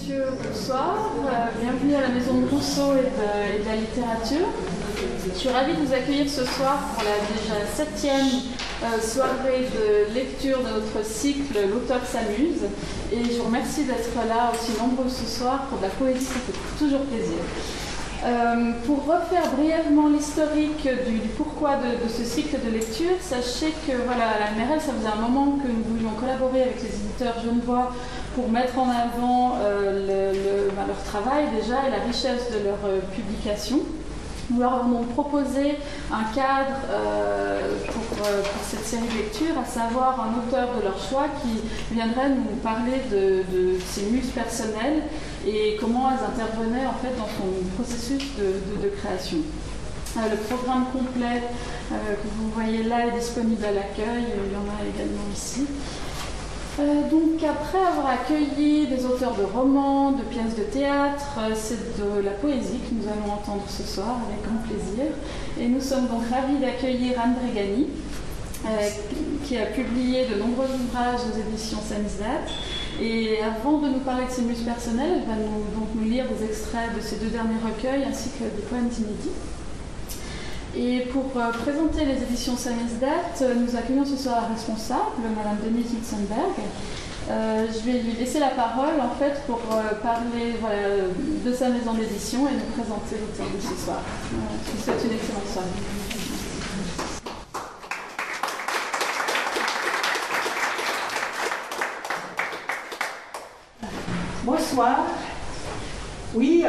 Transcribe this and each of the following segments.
messieurs, bonsoir. Bienvenue à la Maison de Rousseau et de la littérature. Je suis ravie de vous accueillir ce soir pour la déjà 7e soirée de lecture de notre cycle L'auteur s'amuse. Et je vous remercie d'être là aussi nombreux ce soir pour de la poésie, ça fait toujours plaisir. Pour refaire brièvement l'historique du pourquoi de ce cycle de lecture, sachez que voilà, à la MRL, ça faisait un moment que nous voulions collaborer avec les éditeurs genevois pour mettre en avant leur travail déjà et la richesse de leur publication. Nous leur avons donc proposé un cadre pour cette série de lectures, à savoir un auteur de leur choix qui viendrait nous parler de ses muses personnelles et comment elles intervenaient en fait dans son processus de création. Le programme complet que vous voyez là est disponible à l'accueil, il y en a également ici. Donc après avoir accueilli des auteurs de romans, de pièces de théâtre, c'est de la poésie que nous allons entendre ce soir avec grand plaisir. Et nous sommes donc ravis d'accueillir Anne Bregani, qui a publié de nombreux ouvrages aux éditions Samizdat. Et avant de nous parler de ses muses personnelles, elle va nous lire des extraits de ses 2 derniers recueils ainsi que des poèmes inédits. Et pour présenter les éditions Samizdat, nous accueillons ce soir la responsable, Madame Denise Hitzenberg. Je vais lui laisser la parole en fait pour parler de sa maison d'édition et nous présenter l'auteur de ce soir. Je vous souhaite une excellente soirée. Bonsoir. Oui,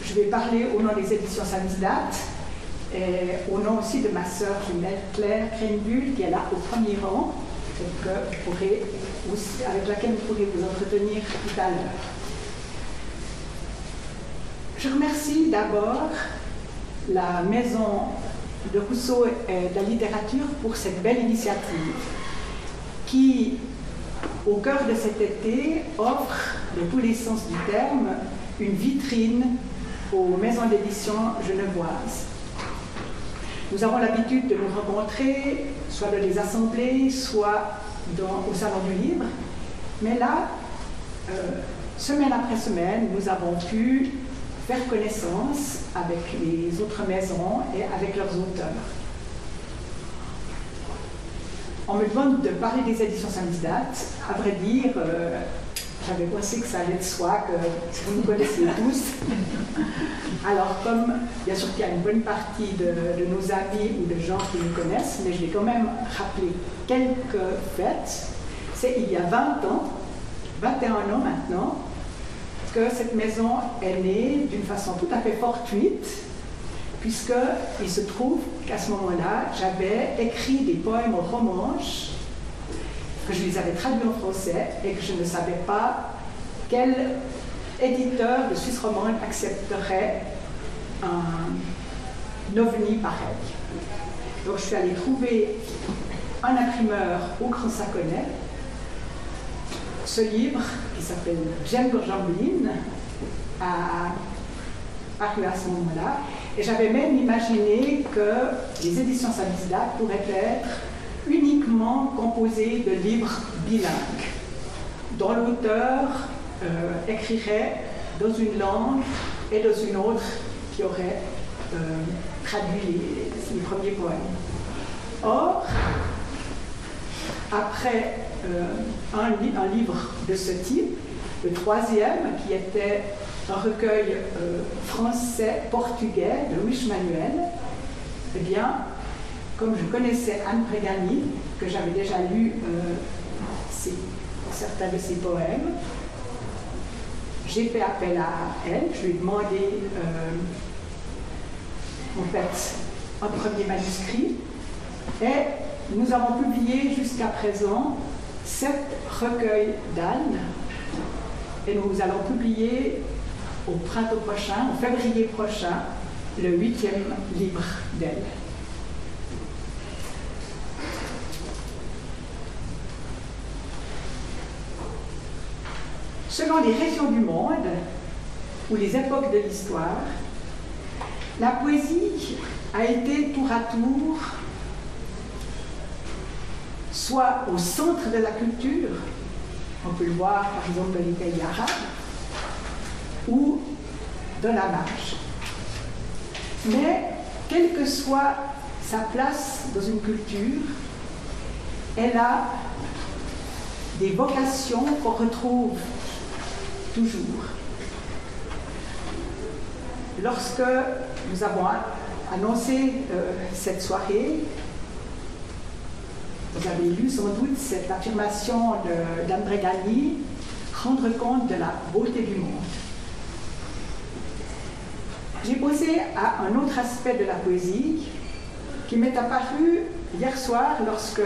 je vais parler au nom des éditions Samizdat. Et au nom aussi de ma sœur jumelle Claire Crenbull, qui est là au premier rang, avec laquelle vous pourrez vous entretenir tout à l'heure. Je remercie d'abord la Maison de Rousseau et de la littérature pour cette belle initiative qui, au cœur de cet été, offre, de tous les sens du terme, une vitrine aux maisons d'édition genevoises. Nous avons l'habitude de nous rencontrer, soit dans les assemblées, soit au Salon du Livre. Mais là, semaine après semaine, nous avons pu faire connaissance avec les autres maisons et avec leurs auteurs. On me demande de parler des éditions Samizdat. À vrai dire, j'avais pensé que ça allait de soi, que vous nous connaissez tous. Alors, comme bien sûr qu'il y a une bonne partie de nos amis ou de gens qui nous connaissent, mais je vais quand même rappeler quelques faits. C'est il y a 20 ans, 21 ans maintenant, que cette maison est née d'une façon tout à fait fortuite, puisqu'il se trouve qu'à ce moment-là, j'avais écrit des poèmes au romanche, que je les avais traduits en français et que je ne savais pas quel éditeur de Suisse romande accepterait un ovni pareil. Donc je suis allée trouver un imprimeur au Grand Saconnet. Ce livre, qui s'appelle J'aime quand j'embline, a paru à ce moment-là. Et j'avais même imaginé que les éditions Samizdat pourraient être uniquement composées de livres bilingues, dont l'auteur écrirait dans une langue et dans une autre qui aurait traduit les premiers poèmes. Or, après un livre de ce type, le 3e, qui était un recueil français-portugais de Luís Manuel, eh bien, comme je connaissais Anne Bregani, que j'avais déjà lu certains de ses poèmes, j'ai fait appel à elle, je lui ai demandé en fait un premier manuscrit et nous avons publié jusqu'à présent 7 recueils d'Anne et nous allons publier au printemps prochain, au février prochain, le 8e livre d'elle. Selon les régions du monde ou les époques de l'histoire, la poésie a été tour à tour soit au centre de la culture, on peut le voir par exemple dans les pays arabes, ou de la marge. Mais, quelle que soit sa place dans une culture, elle a des vocations qu'on retrouve toujours. Lorsque nous avons annoncé cette soirée, vous avez lu sans doute cette affirmation d'André Gagny, rendre compte de la beauté du monde. J'ai posé à un autre aspect de la poésie qui m'est apparu hier soir lorsque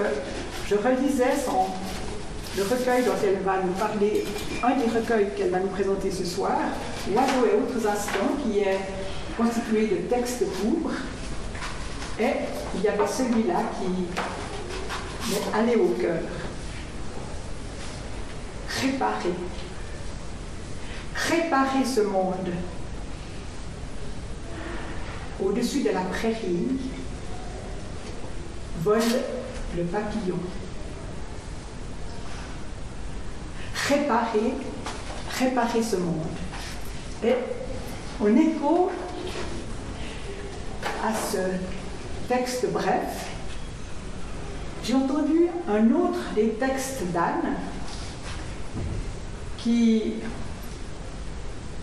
je relisais le recueil dont elle va nous parler, un des recueils qu'elle va nous présenter ce soir, Oiseaux et autres instants, qui est constitué de textes courts. Et il y avait celui-là qui m'est allé au cœur. Réparer. Réparer ce monde. Au-dessus de la prairie, vole le papillon. Réparer ce monde. Et en écho à ce texte bref, j'ai entendu un autre des textes d'Anne qui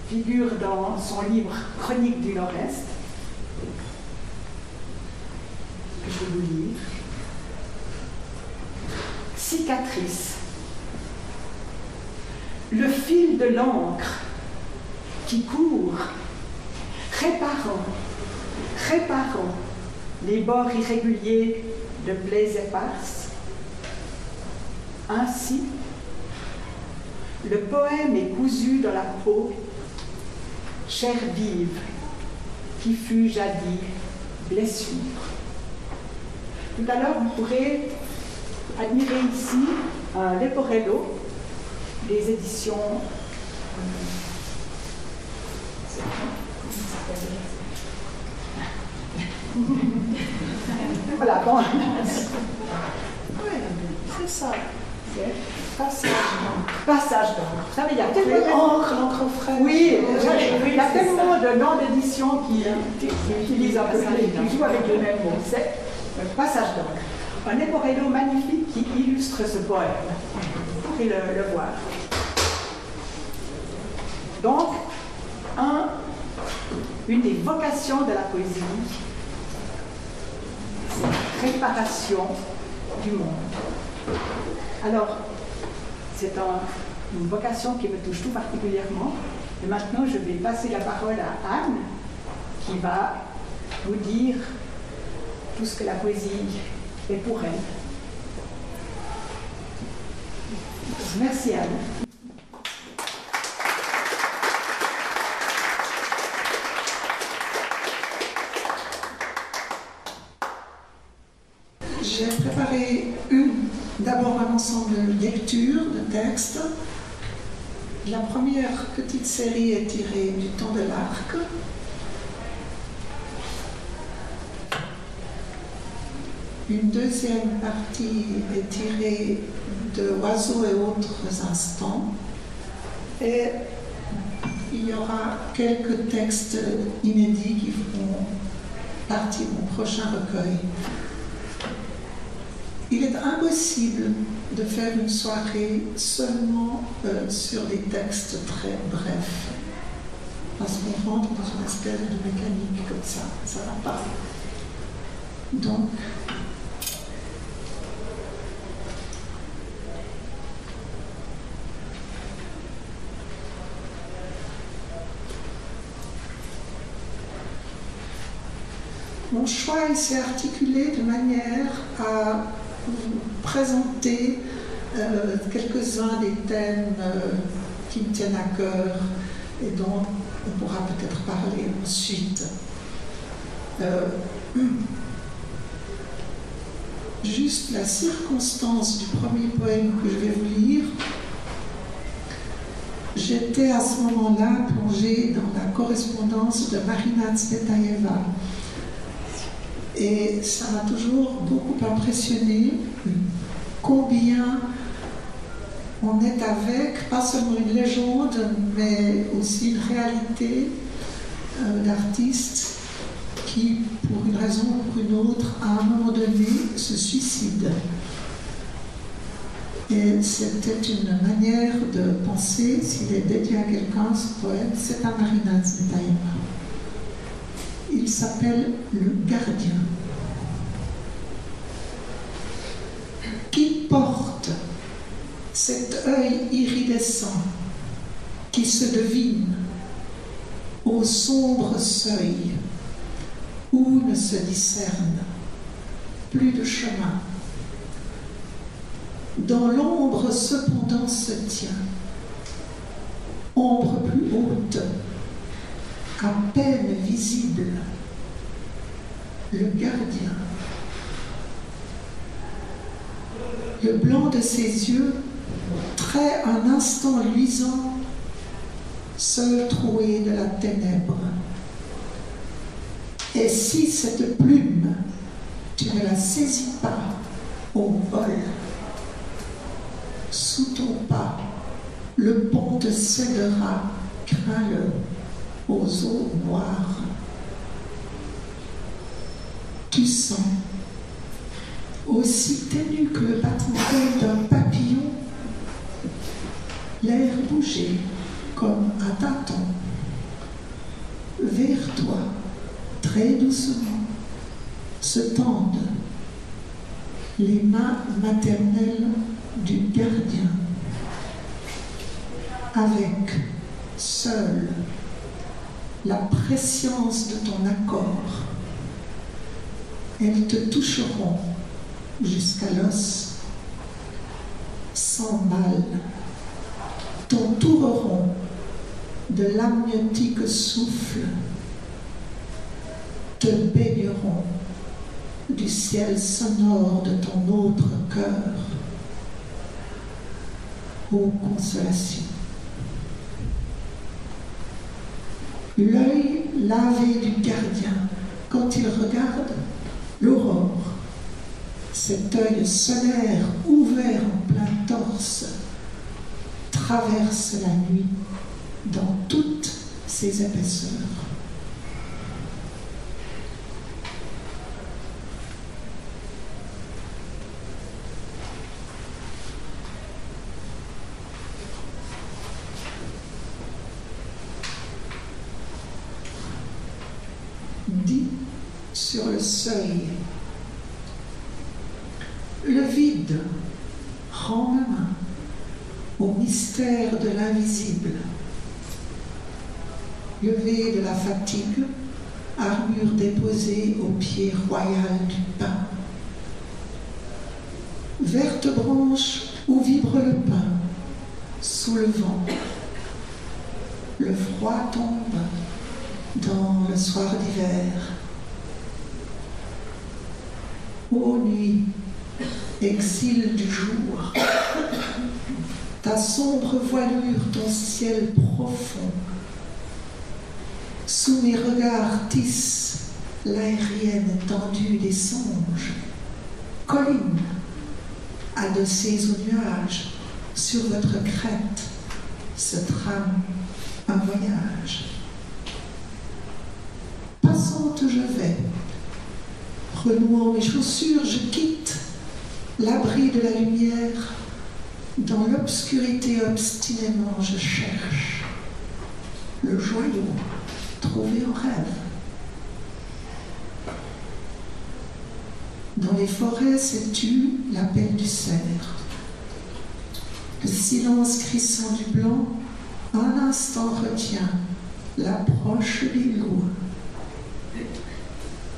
figure dans son livre Chronique du Nord-Est, que je vais vous lire. Cicatrice. Le fil de l'encre qui court, réparant les bords irréguliers de plaies éparses. Ainsi, le poème est cousu dans la peau, chair vive, qui fut jadis blessure. Tout à l'heure, vous pourrez admirer ici un Leporello des éditions voilà, bon. Oui, c'est ça. Passage d'encre. Passage d'encre. Vous savez, il y a tellement l'encre fraîche. Oui, il y a tellement de noms d'éditions qui utilisent un peu, qui jouent avec le même mot. C'est Passage d'encre. Un Leporello magnifique qui illustre ce poème. Vous pourrez le voir. Donc, une des vocations de la poésie, c'est la réparation du monde. Alors, c'est une vocation qui me touche tout particulièrement. Et maintenant, je vais passer la parole à Anne, qui va vous dire tout ce que la poésie est pour elle. Merci Anne. J'ai préparé d'abord un ensemble de lectures, de textes. La première petite série est tirée du Temps de l'Arc. Une deuxième partie est tirée de Oiseaux et autres instants. Et il y aura quelques textes inédits qui feront partie de mon prochain recueil. Il est impossible de faire une soirée seulement sur des textes très brefs, parce qu'on rentre dans une espèce de mécanique comme ça ne va pas. Donc, mon choix s'est articulé de manière à vous présenter quelques-uns des thèmes qui me tiennent à cœur et dont on pourra peut-être parler ensuite. Juste la circonstance du premier poème que je vais vous lire. J'étais à ce moment-là plongée dans la correspondance de Marina Tsvetaeva. Et ça m'a toujours beaucoup impressionné combien on est avec pas seulement une légende, mais aussi une réalité d'artistes qui, pour une raison ou pour une autre, à un moment donné, se suicident. Et c'était une manière de penser, s'il est dédié à quelqu'un, ce poème, c'est à Marina Tsvetaeva. Il s'appelle Le Gardien. Qui porte cet œil iridescent qui se devine au sombre seuil où ne se discerne plus de chemin. Dans l'ombre cependant se tient, ombre plus haute, à peine visible, le gardien. Le blanc de ses yeux trait un instant luisant, seul troué de la ténèbre. Et si cette plume, tu ne la saisis pas au vol, sous ton pas, le pont te cédera, crains-le, aux eaux noires. Tu sens, aussi ténu que le battement d'un papillon, l'air bouger comme à tâtons. Vers toi, très doucement, se tendent les mains maternelles du gardien, avec seule la prescience de ton accord. Elles te toucheront jusqu'à l'os, sans mal, t'entoureront de l'amniotique souffle, te baigneront du ciel sonore de ton autre cœur. Ô consolation. L'œil lavé du gardien, quand il regarde l'aurore, cet œil solaire ouvert en plein torse, traverse la nuit dans toutes ses épaisseurs. Dit sur le seuil, le vide rend la main au mystère de l'invisible. Levé de la fatigue, armure déposée au pied royal du pin. Verte branche où vibre le pin, sous le vent. Le froid tombe dans le soir d'hiver. Ô nuit, exil du jour, ta sombre voilure, ton ciel profond, sous mes regards tisse l'aérienne tendue des songes, colline, adossées aux nuages, sur votre crête se trame un voyage. Passante je vais, renouant mes chaussures, je quitte l'abri de la lumière. Dans l'obscurité obstinément je cherche le joyau trouvé en rêve. Dans les forêts se tue l'appel du cerf. Le silence crissant du blanc un instant retient l'approche des loups.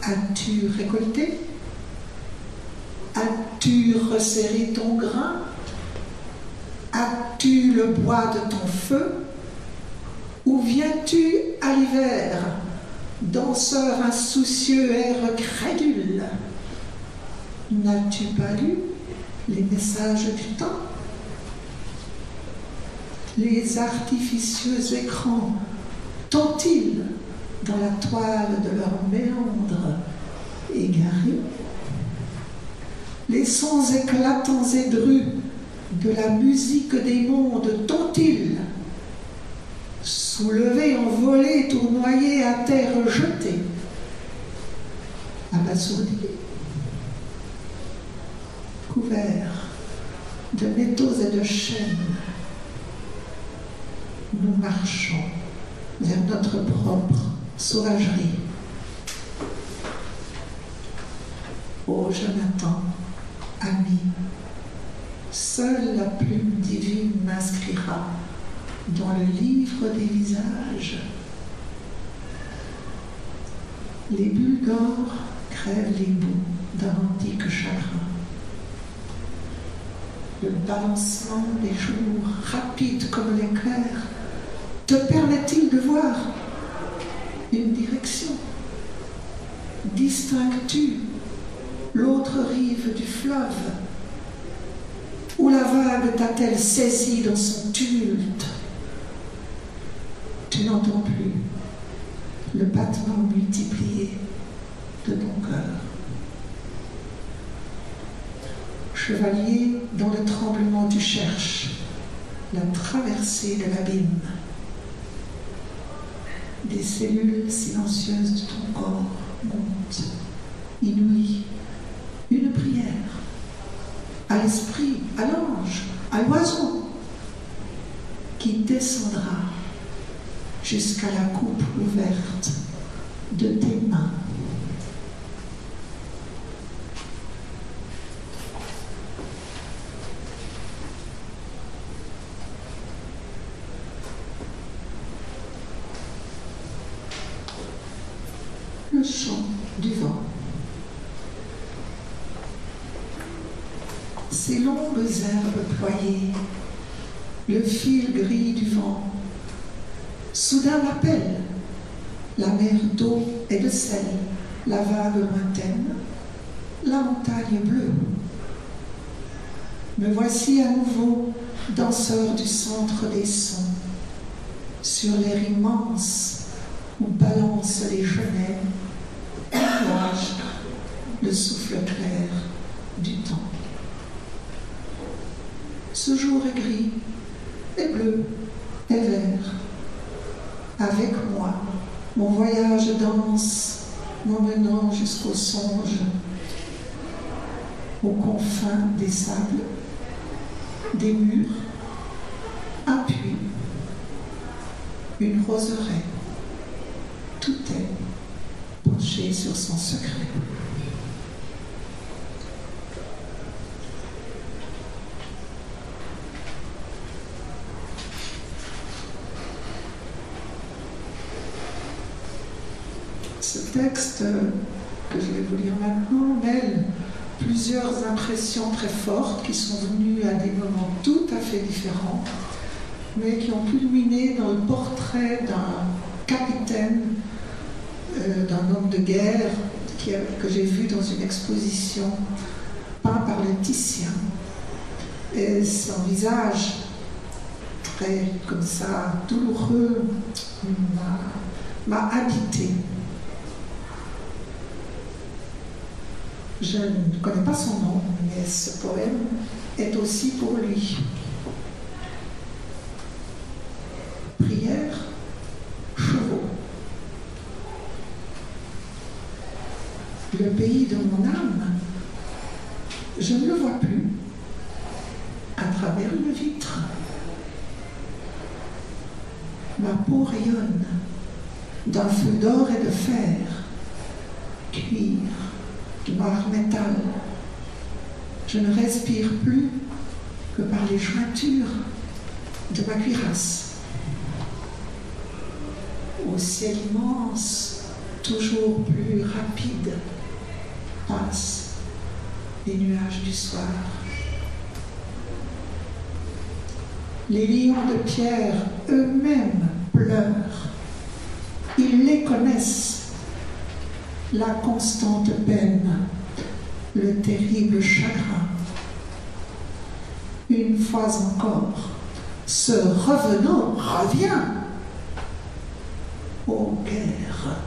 As-tu récolté? As-tu resserré ton grain? As-tu le bois de ton feu? Ou viens-tu à l'hiver, danseur insoucieux, air crédule? N'as-tu pas lu les messages du temps? Les artificieux écrans t'ont-ils dans la toile de leurs méandres égarés? Les sons éclatants et drus de la musique des mondes tont-ils, soulevés, envolés, tournoyés, à terre jetés, abasourdis, couverts de métaux et de chaînes, nous marchons vers notre propre sauvagerie. Ô Jonathan, ami, seule la plume divine m'inscrira dans le livre des visages. Les bulles d'or crèvent les bouts d'un antique chagrin. Le balancement des jours, rapide comme l'éclair, te permet-il de voir une direction? Distingues-tu l'autre rive du fleuve? Où la vague t'a-t-elle saisi dans son tumulte? Tu n'entends plus le battement multiplié de ton cœur. Chevalier, dans le tremblement tu cherches la traversée de l'abîme. Des cellules silencieuses de ton corps montent, inouïes, une prière à l'esprit, à l'ange, à l'oiseau qui descendra jusqu'à la coupe ouverte de tes mains. Le chant du vent. Ces longues herbes ployées, le fil gris du vent, soudain l'appelle, la mer d'eau et de sel, la vague lointaine, la montagne bleue. Me voici à nouveau, danseur du centre des sons, sur l'air immense où balancent les genêts, et nuages, le souffle clair du temps. Ce jour est gris, et bleu, et vert. Avec moi, mon voyage danse, m'emmenant jusqu'au songe, aux confins des sables, des murs, un puits, une roseraie. Tout est penché sur son secret. Ce texte que je vais vous lire maintenant mêle plusieurs impressions très fortes qui sont venues à des moments tout à fait différents, mais qui ont culminé dans le portrait d'un capitaine, d'un homme de guerre que j'ai vu dans une exposition peint par le Titien. Et son visage très comme ça, douloureux, m'a habité. Je ne connais pas son nom, mais ce poème est aussi pour lui. Prière, chevaux. Le pays de mon âme, je ne le vois plus à travers une vitre. Ma peau rayonne d'un feu d'or et de fer, cuir, noir métal. Je ne respire plus que par les jointures de ma cuirasse. Au ciel immense, toujours plus rapide, passent les nuages du soir. Les lions de pierre eux-mêmes pleurent. Ils les connaissent. La constante peine, le terrible chagrin. Une fois encore, ce revenant revient. Ô guerre,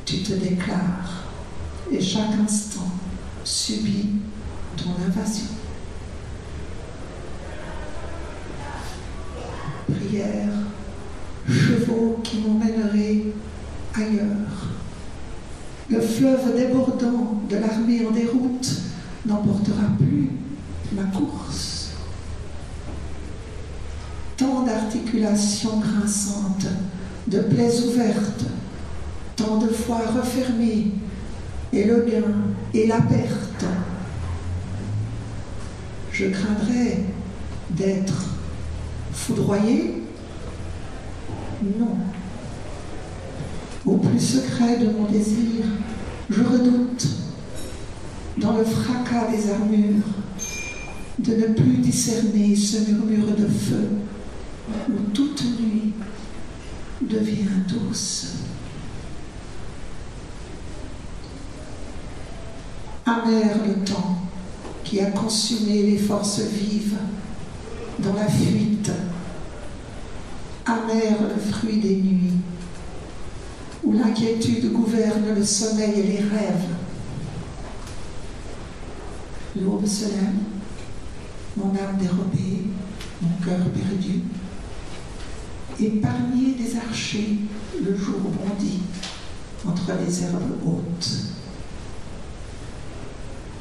tu te déclares, et chaque instant subit ton invasion. prière, chevaux qui m'emmèneraient ailleurs. Le fleuve débordant de l'armée en déroute n'emportera plus ma course. Tant d'articulations grinçantes, de plaies ouvertes, tant de fois refermées, et le gain et la perte. Je craindrais d'être foudroyé? Non. Au plus secret de mon désir, je redoute, dans le fracas des armures, de ne plus discerner ce murmure de feu où toute nuit devient douce. Amer le temps qui a consumé les forces vives dans la fuite. Amer le fruit des nuits où l'inquiétude gouverne le sommeil et les rêves. L'aube se lève, mon âme dérobée, mon cœur perdu. Épargné des archers, le jour bondit entre les herbes hautes.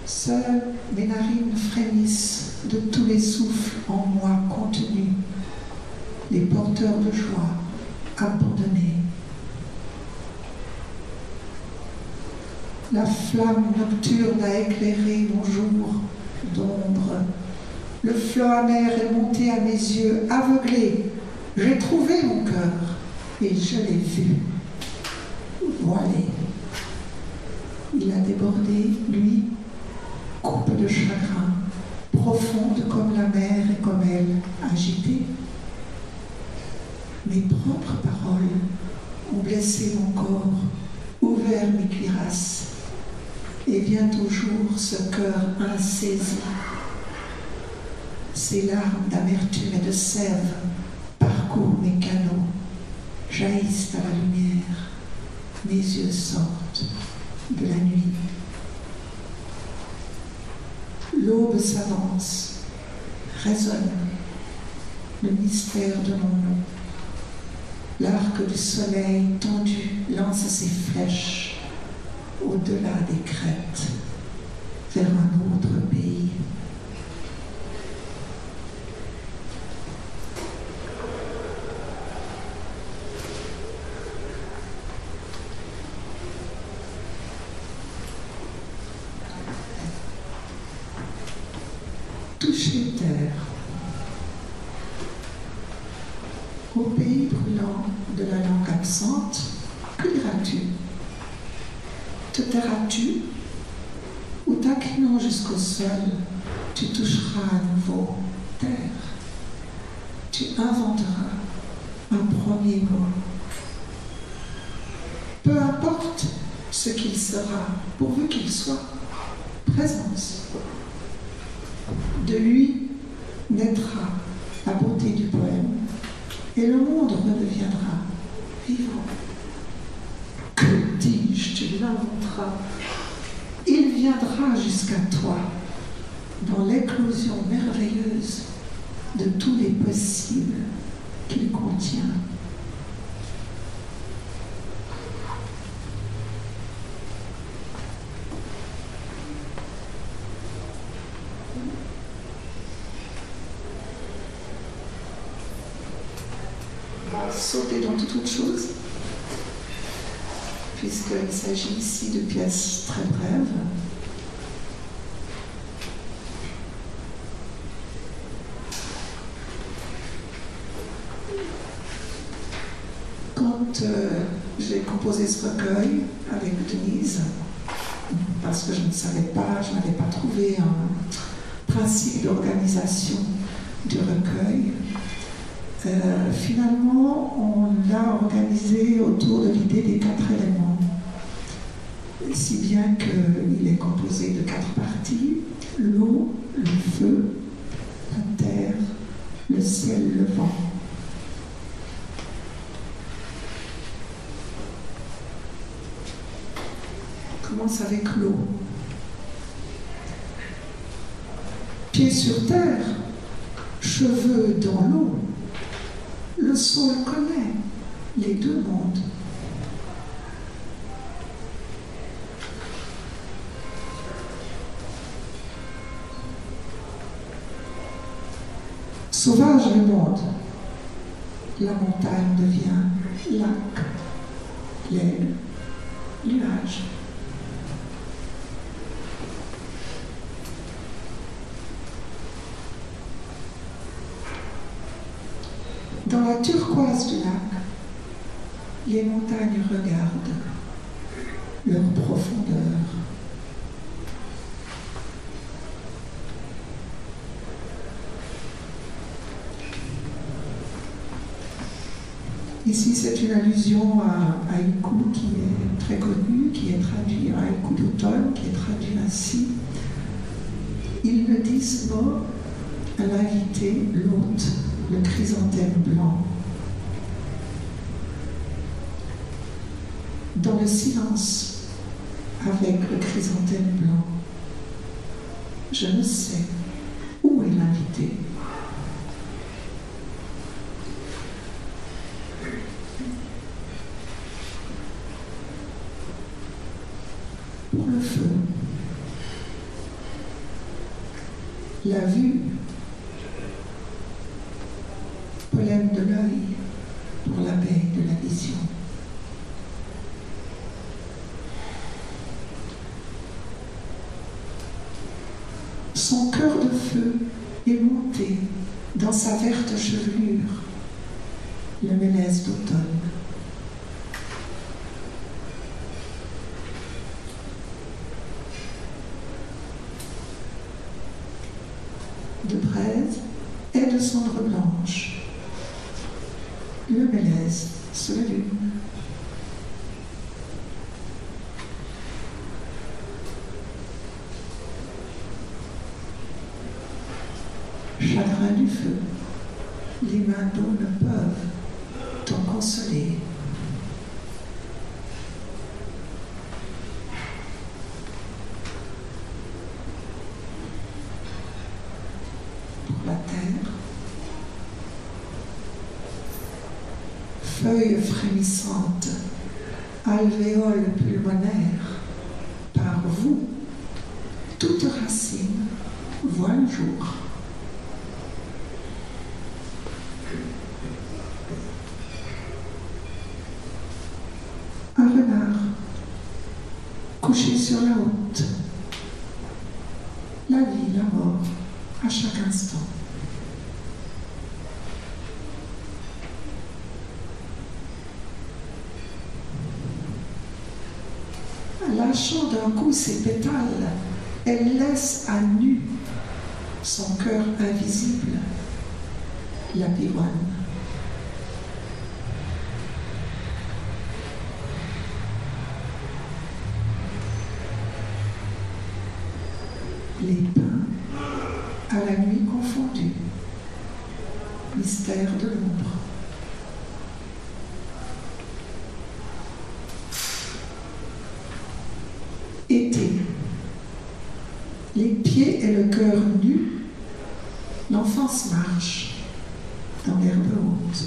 Seules mes narines frémissent de tous les souffles en moi contenus, les porteurs de joie abandonnés. La flamme nocturne a éclairé mon jour d'ombre. Le flot amer est monté à mes yeux aveuglés. J'ai trouvé mon cœur et je l'ai vu voilé. Il a débordé, lui, coupe de chagrin, profonde comme la mer et comme elle, agitée. Mes propres paroles ont blessé mon corps, ouvert mes cuirasses, et vient au jour ce cœur insaisi. Ces larmes d'amertume et de sève parcourent mes canaux, jaillissent à la lumière, mes yeux sortent de la nuit. L'aube s'avance, résonne le mystère de mon nom. L'arc du soleil tendu lance ses flèches au-delà des crêtes, vers un autre pays. Toucher terre. Au pays brûlant de la langue absente, que diras-tu? Te tairas-tu? Ou t'inclinant jusqu'au sol, tu toucheras à nouveau terre. Tu inventeras un premier mot. Peu importe ce qu'il sera, pourvu qu'il soit présence. De lui naîtra la beauté du poème et le monde redeviendra vivant. Que dis-je, tu l'inventeras. Il viendra jusqu'à toi dans l'éclosion merveilleuse de tous les possibles qu'il contient. Sauter dans toute autre chose, puisqu'il s'agit ici de pièces très brèves. Quand j'ai composé ce recueil avec Denise, parce que je ne savais pas, je n'avais pas trouvé un principe d'organisation du recueil, finalement, on l'a organisé autour de l'idée des 4 éléments, si bien qu'il est composé de 4 parties: l'eau, le feu, la terre, le ciel, le vent. On commence avec l'eau. Pieds sur terre, cheveux dans l'eau. Le le sol connaît les deux mondes. Sauvage le monde, la montagne devient lac, l'aile, nuage. Dans la turquoise du lac, les montagnes regardent leur profondeur. Ici, c'est une allusion à un haïku qui est très connu, qui est traduit, un haïku d'automne, qui est traduit ainsi. Ils me disent mot à l'invité, l'hôte, le chrysanthème blanc. Dans le silence, avec le chrysanthème blanc, je ne sais où est l'invité. Pour le feu, la vue, pollen de l'œil, pour l'abeille de la vision. Son cœur de feu est monté dans sa verte chevelure, le mélèze d'automne. De braise et de cendre blanche, le mélèze sous la lune. Chagrin du feu, les mains d'eau ne peuvent t'en consoler. Pour la terre, feuilles frémissantes, alvéoles pulmonaires, par vous, toute racine voit le jour. Un renard, couché sur la haute, la vie, la mort, à chaque instant. Lâchant d'un coup ses pétales, elle laisse à nu son cœur invisible, la pivoine. Les pins à la nuit confondue, mystère de l'ombre. Été, les pieds et le cœur nus, l'enfance marche dans l'herbe haute.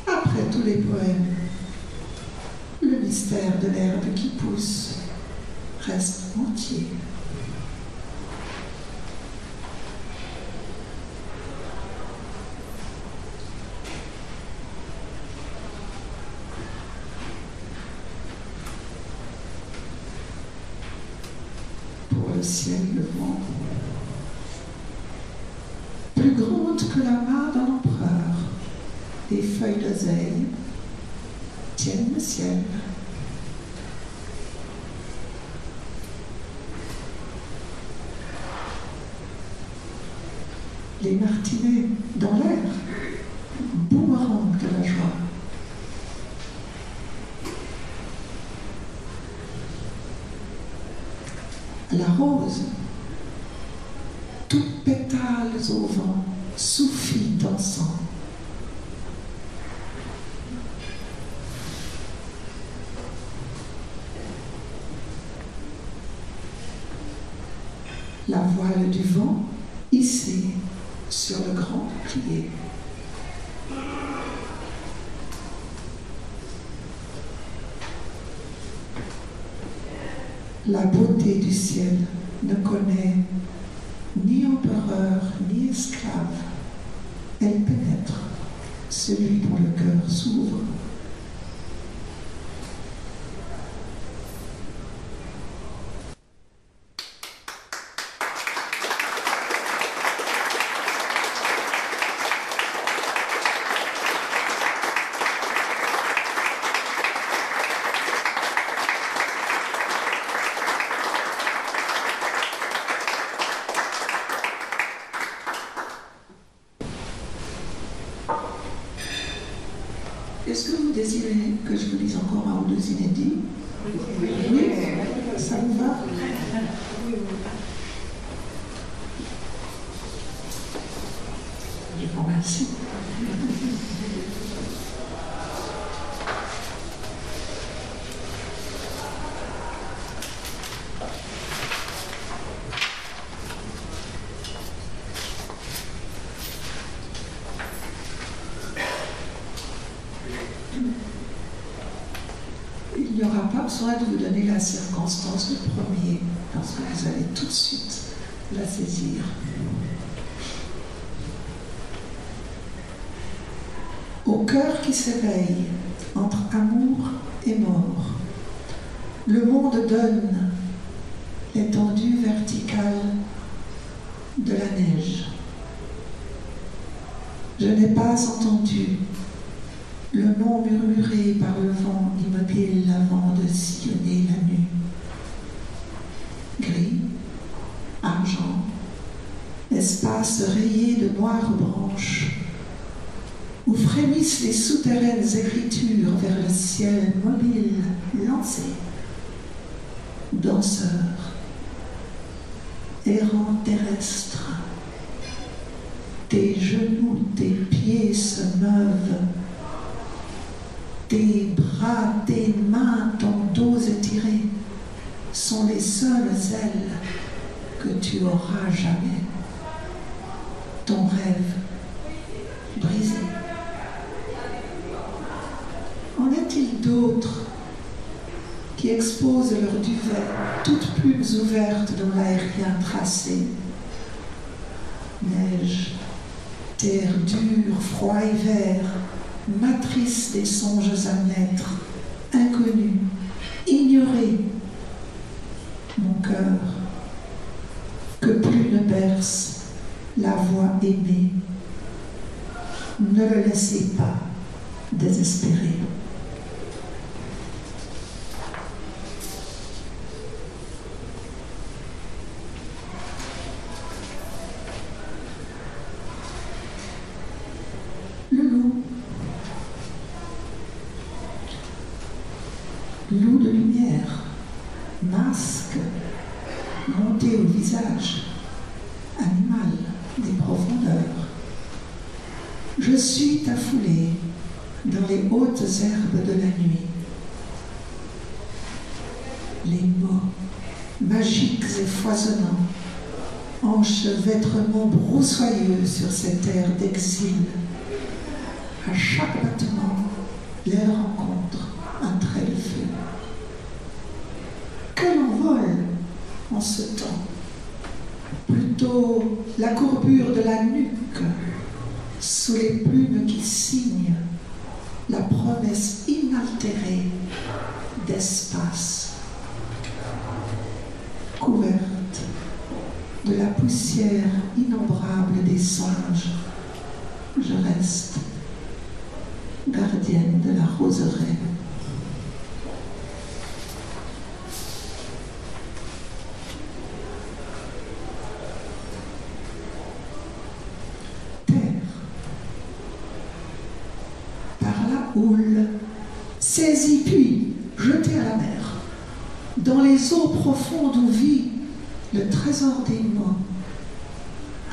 Après tous les poèmes, le mystère de l'herbe qui pousse reste entier. Pour le ciel, le vent, plus grande que la main d'un empereur, des feuilles d'oseille tiennent le ciel. Les martinets dans l'air, boomerang de la joie. La rose, toutes pétales au vent, souffle dansant. La voile du vent hissée entier. La beauté du ciel ne connaît ni empereur ni esclave. Elle pénètre celui dont le cœur s'ouvre. Est-ce que vous désirez que je vous lise encore un ou deux inédits? Oui. Ça vous va? Je vous remercie. Il n'y aura pas besoin de vous donner la circonstance du premier, parce que vous allez tout de suite la saisir. Au cœur qui s'éveille entre amour et mort, le monde donne l'étendue verticale de la neige. Je n'ai pas entendu le nom murmuré par le vent immobile avant de sillonner la nuit. Gris, argent, espace rayé de noires branches, où frémissent les souterraines écritures vers le ciel mobile lancé. Danseur, errant terrestre, tes genoux, tes pieds se meuvent. Tes bras, tes mains, ton dos étiré sont les seules ailes que tu auras jamais. Ton rêve brisé. En est-il d'autres qui exposent leur duvet, toutes plumes ouvertes dans l'aérien tracé? Neige, terre dure, froid hiver, matrice des songes à naître, inconnue, ignorée. Mon cœur, que plus ne berce la voix aimée, ne le laissez pas désespérer. Loup de lumière, masque monté au visage, animal des profondeurs. Je suis affoulé dans les hautes herbes de la nuit. Les mots, magiques et foisonnants, enchevêtrement broussoyeux sur cette terre d'exil. À chaque battement, l'air rencontre un trait de feu. Que l'on vole en ce temps, plutôt la courbure de la nuque, sous les plumes qui signent la promesse inaltérée d'espace, couverte de la poussière innombrable des songes. Je reste gardienne de la roseraie. Saisi puis jeté à la mer, dans les eaux profondes où vit le trésor des mots,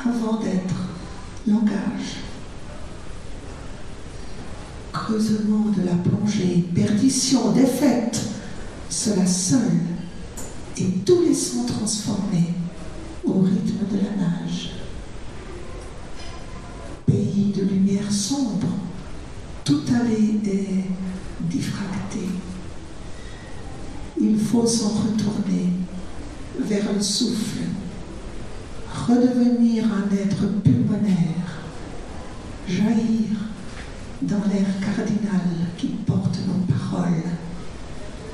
avant d'être langage. Creusement de la plongée, perdition, défaite, cela seul, et tous les sons transformés au rythme de la nage. pays de lumière sombre, tout allé est diffracté. Il faut s'en retourner vers le souffle, redevenir un être pulmonaire, jaillir dans l'air cardinal qui porte nos paroles.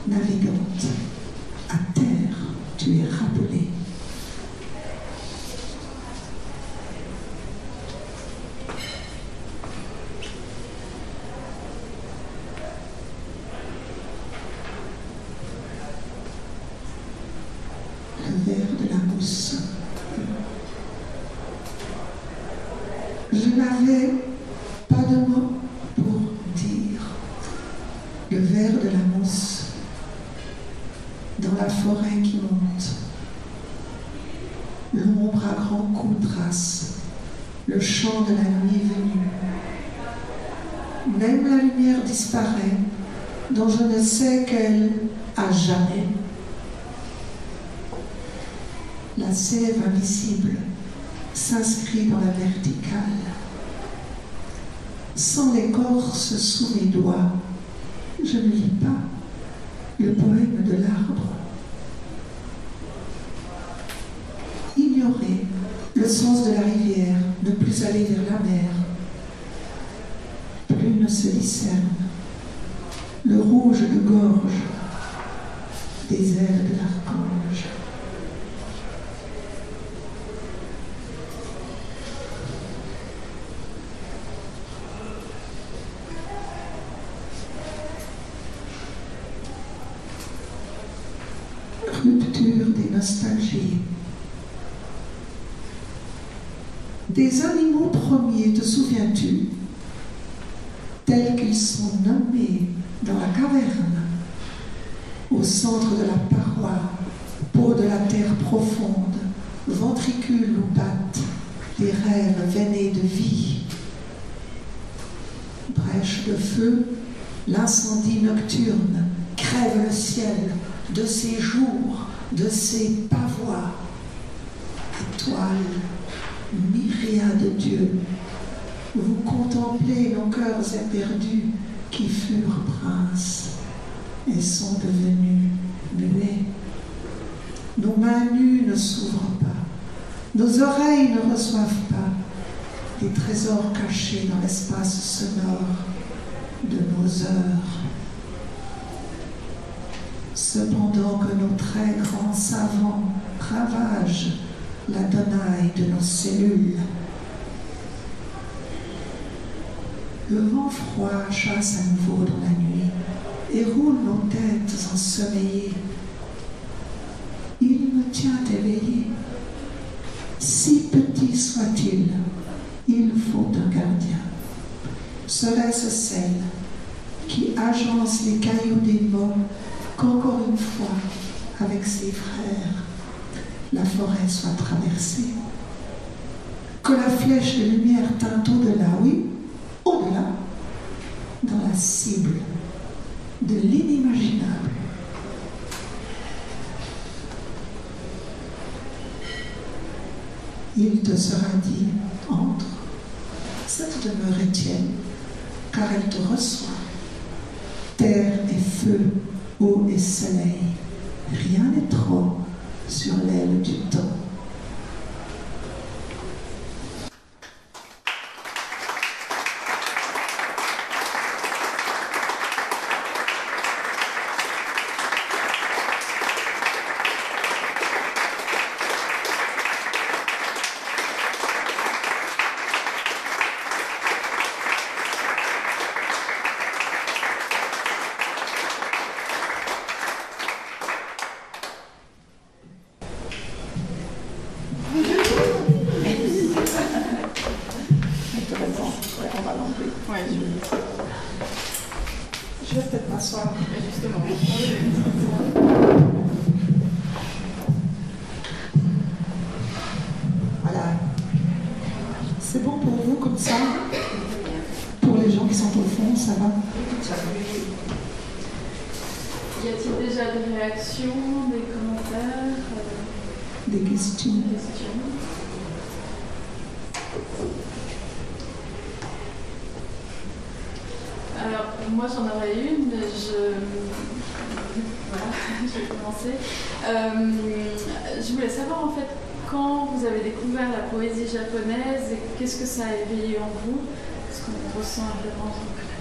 Navigante, à terre, tu es rappelé. Le verre de la mousse. Je n'avais pas de mots pour dire. Le verre de la mousse dans la forêt qui monte. L'ombre à grands coups trace le chant de la nuit venue. Même la lumière disparaît, dont je ne sais qu'elle à jamais. La sève invisible s'inscrit dans la verticale. Sans l'écorce sous mes doigts, je ne lis pas le poème de l'arbre. Ignorer le sens de la rivière, ne plus aller vers la mer. Plus ne se discerne le rouge de gorge des ailes de l'archange. Rupture des nostalgies. Des animaux premiers, te souviens-tu, tels qu'ils sont nommés dans la caverne, au centre de la paroi, peau de la terre profonde, ventricule ou pattes, des rêves veinés de vie. Brèche de feu, l'incendie nocturne crève le ciel de ses jours, de ses pavois. Étoiles, myriades de dieux, vous contemplez nos cœurs éperdus qui furent princes et sont devenus muets. Nos mains nues ne s'ouvrent pas, nos oreilles ne reçoivent pas les trésors cachés dans l'espace sonore de nos heures. Cependant que nos très grands savants ravagent la donaille de nos cellules, le vent froid chasse à nouveau dans la nuit et roule nos têtes ensommeillées. Il me tient éveillé. Si petit soit-il, il faut un gardien. Serait-ce celle qui agence les cailloux des mots qu'encore une fois, avec ses frères, la forêt soit traversée? Que la flèche de lumière teinte au-delà, oui, au-delà, dans la cible de l'inimaginable. Il te sera dit, entre, cette demeure est tienne, car elle te reçoit. Terre et feu, eau et soleil, rien n'est trop sur l'aile du temps. Je vais peut-être m'asseoir, justement. Voilà. C'est bon pour vous comme ça? Pour les gens qui sont au fond, ça va? Y a-t-il déjà des réactions, des commentaires, des questions? Alors, moi j'en aurais une, mais voilà, je vais commencer. Je voulais savoir en fait quand vous avez découvert la poésie japonaise et qu'est-ce que ça a éveillé en vous, parce qu'on ressent vraiment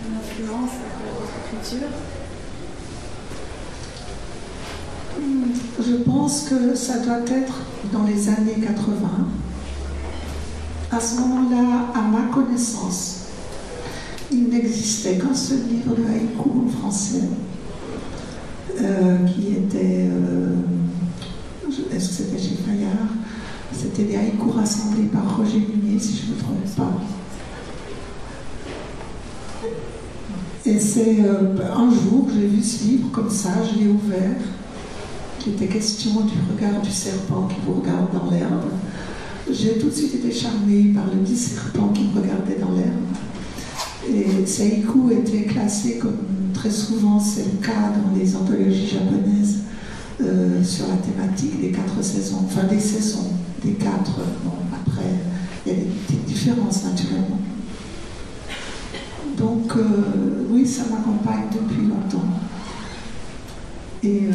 une influence avec votre écriture. Je pense que ça doit être dans les années 80. À ce moment-là, à ma connaissance, il n'existait qu'un seul livre de haïku en français, qui était, est-ce que c'était chez Fayard? C'était des haïkus rassemblés par Roger Munier, si je ne me trompe pas. Et c'est un jour, j'ai vu ce livre comme ça, je l'ai ouvert. Il était question du regard du serpent qui vous regarde dans l'herbe. J'ai tout de suite été charmée par le petit serpent qui me regardait dans l'herbe. Et ces haïkus étaient classés comme très souvent c'est le cas dans les anthologies japonaises sur la thématique des 4 saisons, enfin des saisons, des 4. Bon, après, il y a des petites différences naturellement. Donc, oui, ça m'accompagne depuis longtemps. Et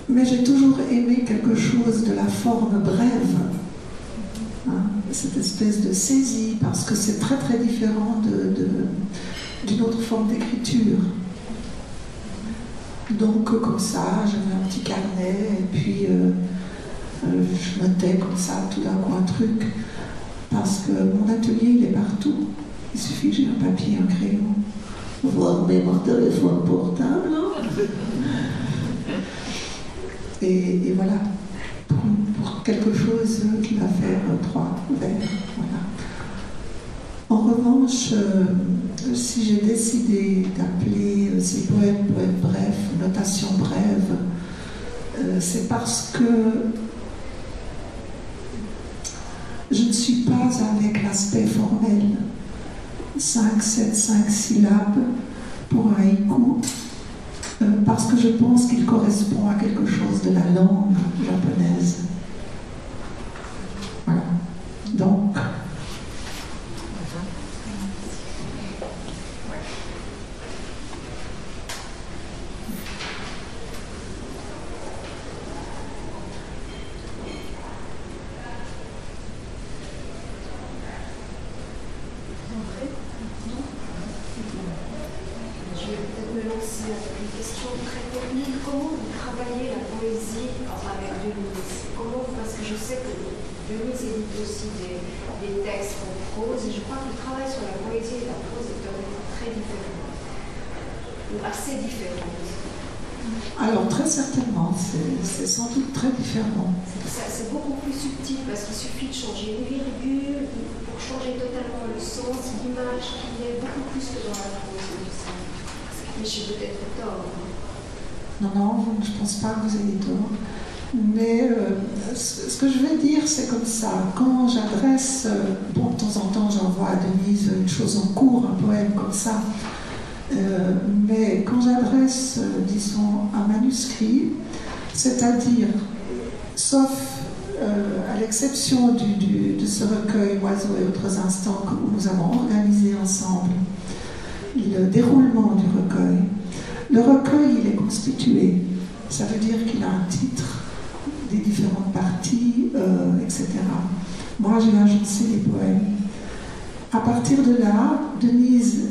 mais j'ai toujours aimé quelque chose de la forme brève, hein, cette espèce de saisie, parce que c'est très très différent d'une autre forme d'écriture. Donc comme ça, j'avais un petit carnet, et puis je notais comme ça tout d'un coup un truc, parce que mon atelier il est partout. Il suffit que j'ai un papier, un crayon, voire même un téléphone portable. Et voilà, pour quelque chose qui va faire 3 vers. Voilà. En revanche, si j'ai décidé d'appeler ces poèmes brefs, notation brève, c'est parce que je ne suis pas avec l'aspect formel. 5, 7, 5 syllabes pour un haïku. Parce que je pense qu'il correspond à quelque chose de la langue japonaise. Voilà. Donc. Alors très certainement, c'est sans doute très différent. C'est beaucoup plus subtil parce qu'il suffit de changer une virgule pour changer totalement le sens, l'image qui est beaucoup plus que dans la prose. Mais j'ai peut-être tort. Non, je ne pense pas que vous ayez tort. Mais ce que je vais dire, c'est comme ça. Quand j'adresse, bon, de temps en temps, j'envoie à Denise une chose en cours, un poème comme ça. Mais quand j'adresse, disons, un manuscrit, c'est-à-dire, sauf à l'exception de ce recueil Oiseaux et autres instants que nous avons organisé ensemble, le déroulement du recueil. Le recueil, il est constitué. Ça veut dire qu'il a un titre, des différentes parties, etc. Moi, j'ai agencé les poèmes. À partir de là, Denise,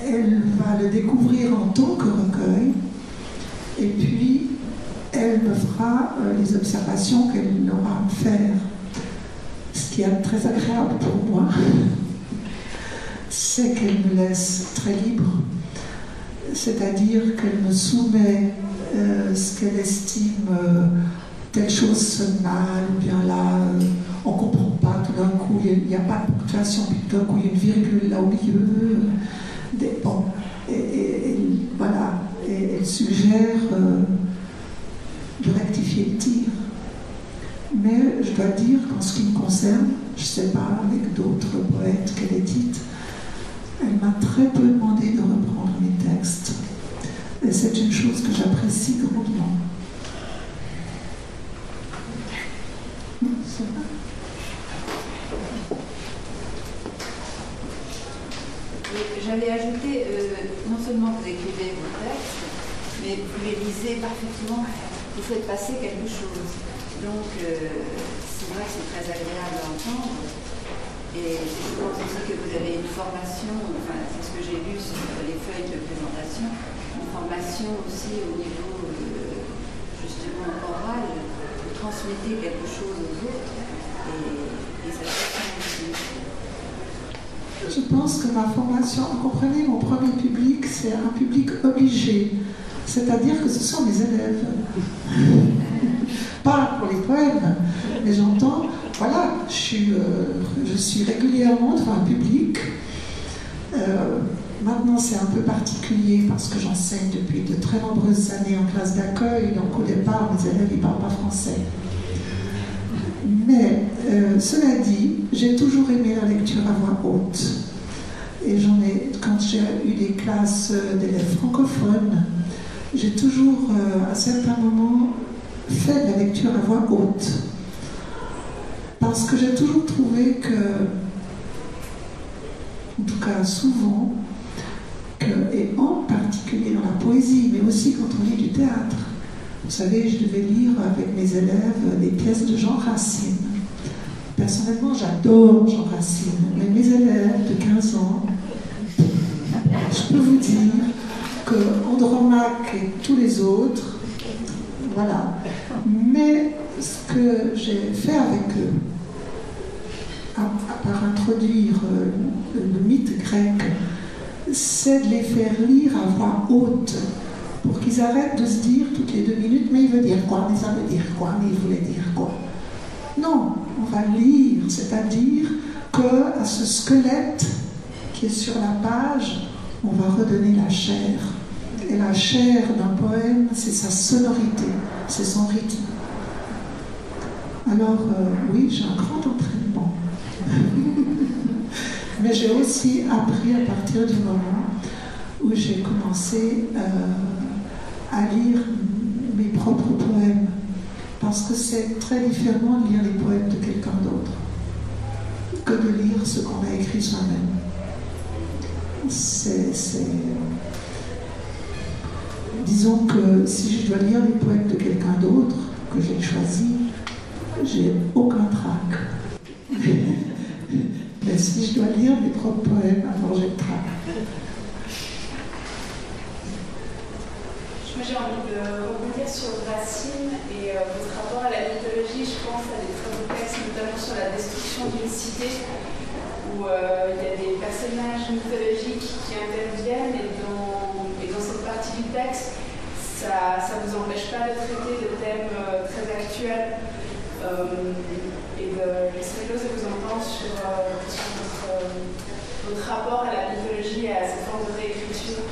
elle va le découvrir en tant que recueil, et puis elle me fera les observations qu'elle aura à me faire. Ce qui est très agréable pour moi, c'est qu'elle me laisse très libre, c'est-à-dire qu'elle me soumet ce qu'elle estime, telle chose sonne mal, ou bien là, on ne comprend pas, tout d'un coup, il n'y a pas de ponctuation, puis tout d'un coup, il y a une virgule là au milieu. Bon, et voilà, et elle suggère de rectifier le tir. Mais je dois dire qu'en ce qui me concerne, je ne sais pas, avec d'autres poètes qu'elle édite, elle m'a très peu demandé de reprendre mes textes. Et c'est une chose que j'apprécie grandement. j'avais ajouté, non seulement vous écrivez vos textes, mais vous les lisez parfaitement, vous faites passer quelque chose. Donc, c'est vrai que c'est très agréable à entendre. Et je pense aussi que vous avez une formation, enfin, c'est ce que j'ai lu sur les feuilles de présentation, une formation aussi au niveau, justement, oral, vous transmettez quelque chose aux autres, et ça fait aussi. Je pense que ma formation, vous comprenez, mon premier public, c'est un public obligé. C'est-à-dire que ce sont mes élèves. Pas pour les poèmes, mais j'entends, voilà, je suis régulièrement devant un public. Maintenant, c'est un peu particulier parce que j'enseigne depuis de très nombreuses années en classe d'accueil, donc au départ, mes élèves, ils ne parlent pas français. Mais, cela dit, j'ai toujours aimé la lecture à voix haute. Et quand j'ai eu des classes d'élèves francophones, j'ai toujours, à certains moments, fait de la lecture à voix haute. Parce que j'ai toujours trouvé que, en tout cas souvent, et en particulier dans la poésie, mais aussi quand on lit du théâtre, vous savez, je devais lire avec mes élèves des pièces de Jean Racine. Personnellement, j'adore Jean Racine, mais mes élèves de 15 ans, je peux vous dire que Andromaque et tous les autres, voilà. Mais ce que j'ai fait avec eux, à part introduire le mythe grec, c'est de les faire lire à voix haute, pour qu'ils arrêtent de se dire toutes les 2 minutes, mais il veut dire quoi, mais ça veut dire quoi, mais il voulait dire quoi. Non, on va lire, c'est-à-dire qu'à ce squelette qui est sur la page, on va redonner la chair. Et la chair d'un poème, c'est sa sonorité, c'est son rythme. Alors, oui, j'ai un grand entraînement. Mais j'ai aussi appris à partir du moment où j'ai commencé à lire mes propres poèmes. Parce que c'est très différent de lire les poèmes de quelqu'un d'autre que de lire ce qu'on a écrit soi-même. Disons que si je dois lire les poèmes de quelqu'un d'autre, que j'ai choisi, j'ai aucun trac. Mais si je dois lire mes propres poèmes, alors j'ai le trac. Moi j'ai envie de rebondir sur Racine et votre rapport à la mythologie. Je pense à des très beaux textes, notamment sur la destruction d'une cité, où il y a des personnages mythologiques qui interviennent et dans cette partie du texte, ça ne vous empêche pas de traiter de thèmes très actuels. Et je serais curieuse de vous entendre sur votre rapport à la mythologie et à cette forme de réécriture.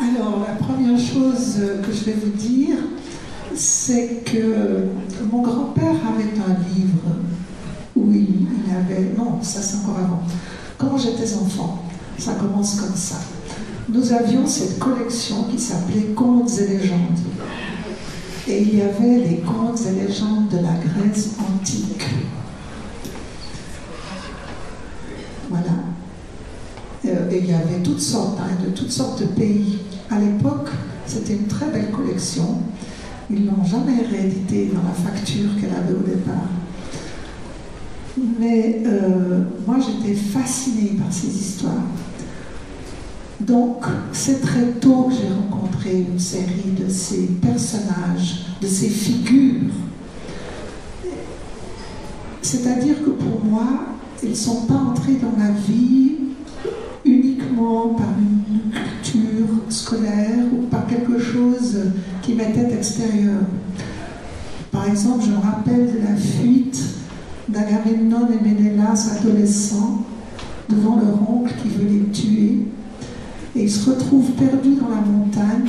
Alors, la première chose que je vais vous dire, c'est que mon grand-père avait un livre où il avait... Non, ça c'est encore avant. Quand j'étais enfant, ça commence comme ça. Nous avions cette collection qui s'appelait Contes et légendes. Et il y avait les contes et légendes de la Grèce antique. Voilà. Et il y avait toutes sortes, de toutes sortes de pays. À l'époque, c'était une très belle collection. Ils ne l'ont jamais rééditée dans la facture qu'elle avait au départ. Mais moi, j'étais fascinée par ces histoires. Donc, c'est très tôt que j'ai rencontré une série de ces personnages, de ces figures. C'est-à-dire que pour moi, ils ne sont pas entrés dans ma vie uniquement par une culture scolaire ou par quelque chose qui m'était extérieur. Par exemple, je me rappelle de la fuite d'Agamemnon et Ménélas adolescents devant leur oncle qui veut les tuer. Et ils se retrouvent perdus dans la montagne.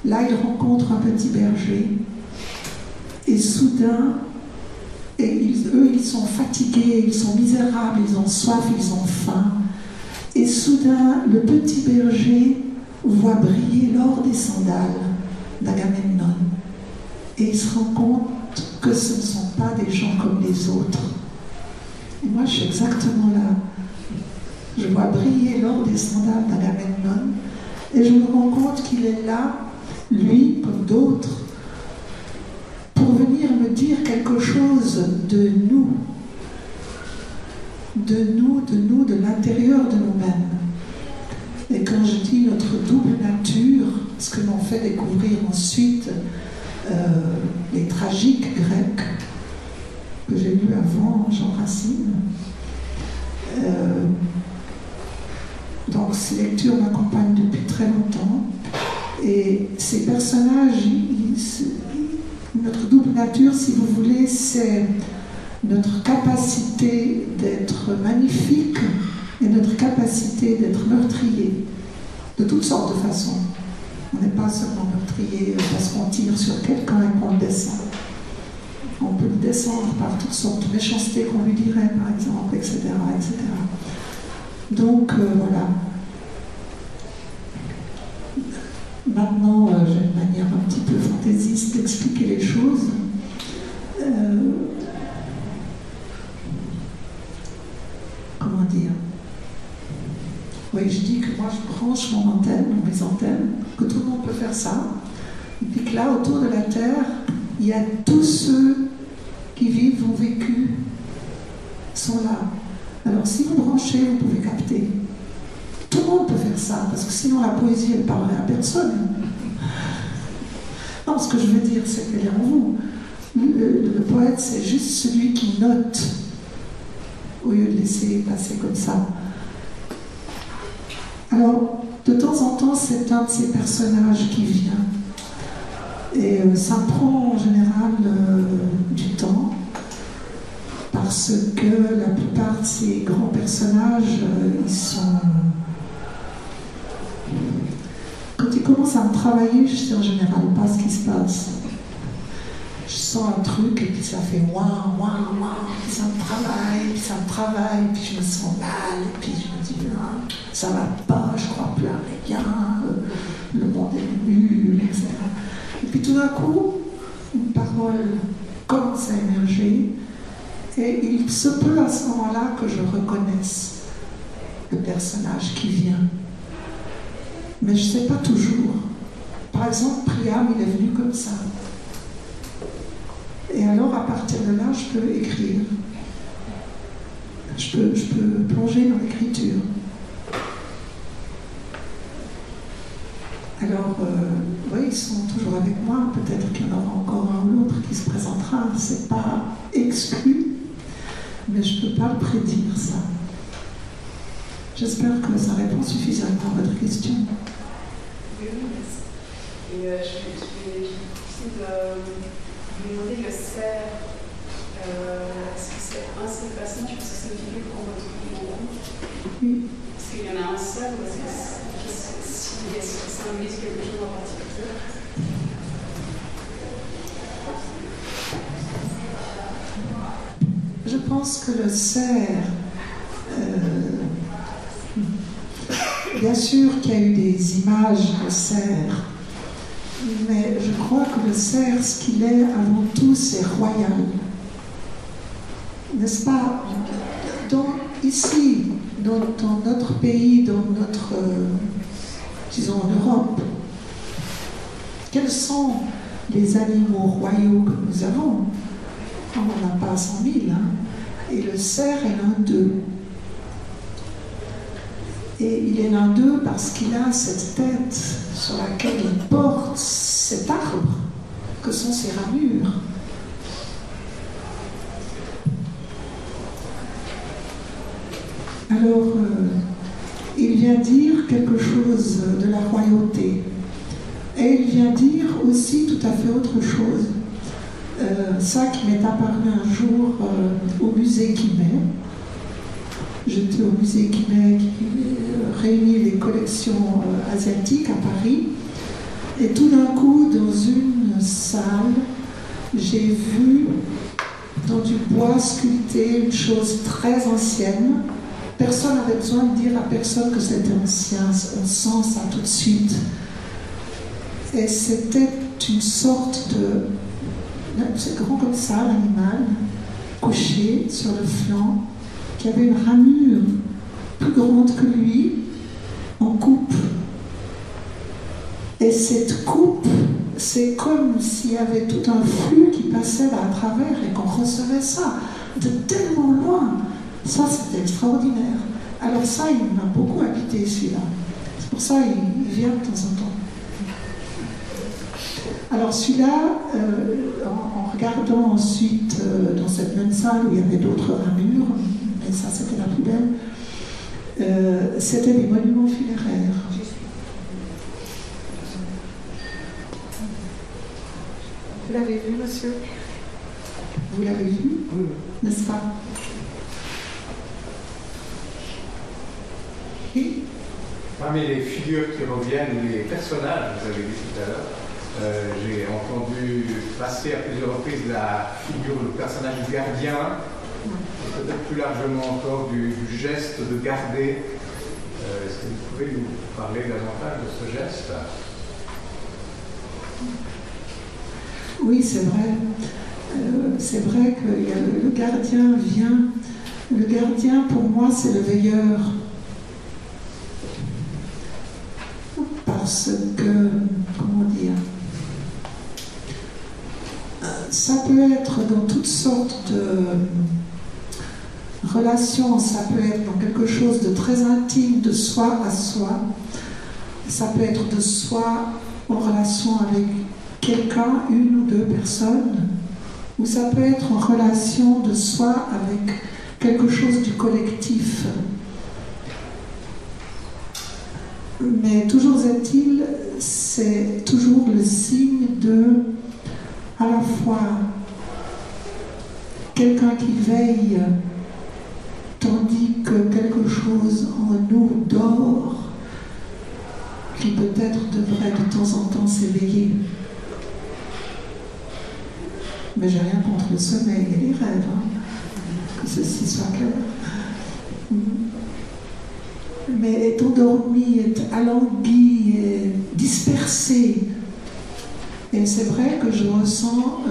Là, ils rencontrent un petit berger. Et soudain, eux, ils sont fatigués, ils sont misérables, ils ont soif, ils ont faim. Et soudain, le petit berger voit briller l'or des sandales d'Agamemnon. Et il se rend compte que ce ne sont pas des gens comme les autres. Et moi, je suis exactement là. Je vois briller l'or des sandales d'Agamemnon et je me rends compte qu'il est là, lui comme d'autres, pour venir me dire quelque chose de nous, de l'intérieur de nous-mêmes. Et quand je dis notre double nature, ce que m'ont fait découvrir ensuite les tragiques grecs que j'ai lus avant Jean Racine, donc ces lectures m'accompagnent depuis très longtemps et ces personnages, notre double nature, si vous voulez, c'est notre capacité d'être magnifique et notre capacité d'être meurtrier de toutes sortes de façons. On n'est pas seulement meurtrier parce qu'on tire sur quelqu'un et qu'on le descend. On peut le descendre par toutes sortes de méchancetés qu'on lui dirait, par exemple, etc. etc. Donc, voilà. Maintenant, j'ai une manière un petit peu fantaisiste d'expliquer les choses. Comment dire? Oui, je dis que moi, je branche mon antenne, mes antennes, que tout le monde peut faire ça. Et puis que là, autour de la Terre, il y a tous ceux qui vivent, ont vécu, sont là. Alors, si vous branchez, vous pouvez capter. Tout le monde peut faire ça, parce que sinon la poésie, elle parlerait à personne. Non, ce que je veux dire, c'est qu'elle est en vous. Le poète, c'est juste celui qui note, au lieu de laisser passer comme ça. Alors, de temps en temps, c'est un de ces personnages qui vient. Et ça prend en général du temps, parce que la plupart de ces grands personnages, ils sont... Quand ils commencent à me travailler, je sais en général pas ce qui se passe. Je sens un truc et puis ça fait ouin, ouin, ouin, puis ça me travaille, puis je me sens mal, et puis je me dis, ah, ça va pas, je crois plus à rien, le monde est nul, etc. Et puis tout d'un coup, une parole commence à émerger, et il se peut à ce moment-là que je reconnaisse le personnage qui vient. Mais je ne sais pas toujours. Par exemple, Priam, il est venu comme ça. Et alors, à partir de là, je peux écrire. Je peux plonger dans l'écriture. Alors, oui, ils sont toujours avec moi. Peut-être qu'il y en aura encore un ou l'autre qui se présentera. C'est pas exclu, mais je ne peux pas le prédire, ça. J'espère que ça répond suffisamment à votre question. Oui, merci. Et je vais vous demander le cerf. Est-ce que c'est un seul personnage? Parce que c'est une figure qu'on retrouve dans Oui. Est-ce qu'il y en a un seul ou est-ce que ça symbolise quelque chose en particulier? Je pense que le cerf, bien sûr qu'il y a eu des images de cerf, mais je crois que le cerf, ce qu'il est avant tout, c'est royal. N'est-ce pas? Ici, dans notre pays, dans notre, disons en Europe, quels sont les animaux royaux que nous avons? On n'en a pas 100 000, hein? Et le cerf est l'un d'eux. Et il est l'un d'eux parce qu'il a cette tête sur laquelle il porte cet arbre que sont ses ramures. Alors, il vient dire quelque chose de la royauté. Et il vient dire aussi tout à fait autre chose. Ça qui m'est apparu un jour au musée Guimet. J'étais au musée Guimet qui réunit les collections asiatiques à Paris. Et tout d'un coup, dans une salle, j'ai vu dans du bois sculpté une chose très ancienne. Personne n'avait besoin de dire à personne que c'était ancien. On sent ça tout de suite. Et c'était une sorte de... C'est grand comme ça, l'animal, couché sur le flanc, qui avait une ramure plus plus grande que lui en coupe. Et cette coupe, c'est comme s'il y avait tout un flux qui passait là à travers et qu'on recevait ça de tellement loin. Ça, c'était extraordinaire. Alors ça, il m'a beaucoup habité, celui-là. C'est pour ça qu'il vient de temps en temps. Alors celui-là, en regardant ensuite dans cette même salle où il y avait d'autres ramures, mais ça, c'était la plus belle, c'était des monuments funéraires. Vous l'avez vu, monsieur? Vous l'avez vu, Oui. n'est-ce pas? Oui. Parmi les figures qui reviennent, les personnages, vous avez dit tout à l'heure, j'ai entendu passer à plusieurs reprises la figure, le personnage du gardien, et peut-être plus largement encore du geste de garder. Est-ce que vous pouvez nous parler davantage de ce geste? Oui, c'est vrai. C'est vrai que le gardien vient. Le gardien, pour moi, c'est le veilleur. Parce que, comment dire, ça peut être dans toutes sortes de relations, ça peut être dans quelque chose de très intime, de soi à soi. Ça peut être de soi en relation avec quelqu'un, une ou deux personnes, ou ça peut être en relation de soi avec quelque chose du collectif. Mais toujours est-il, c'est toujours le signe de, à la fois, quelqu'un qui veille, tandis que quelque chose en nous dort, qui peut-être devrait de temps en temps s'éveiller. Mais j'ai rien contre le sommeil et les rêves, hein, que ceci soit clair. Mais est endormi, est alangui, est dispersé. Et c'est vrai que je ressens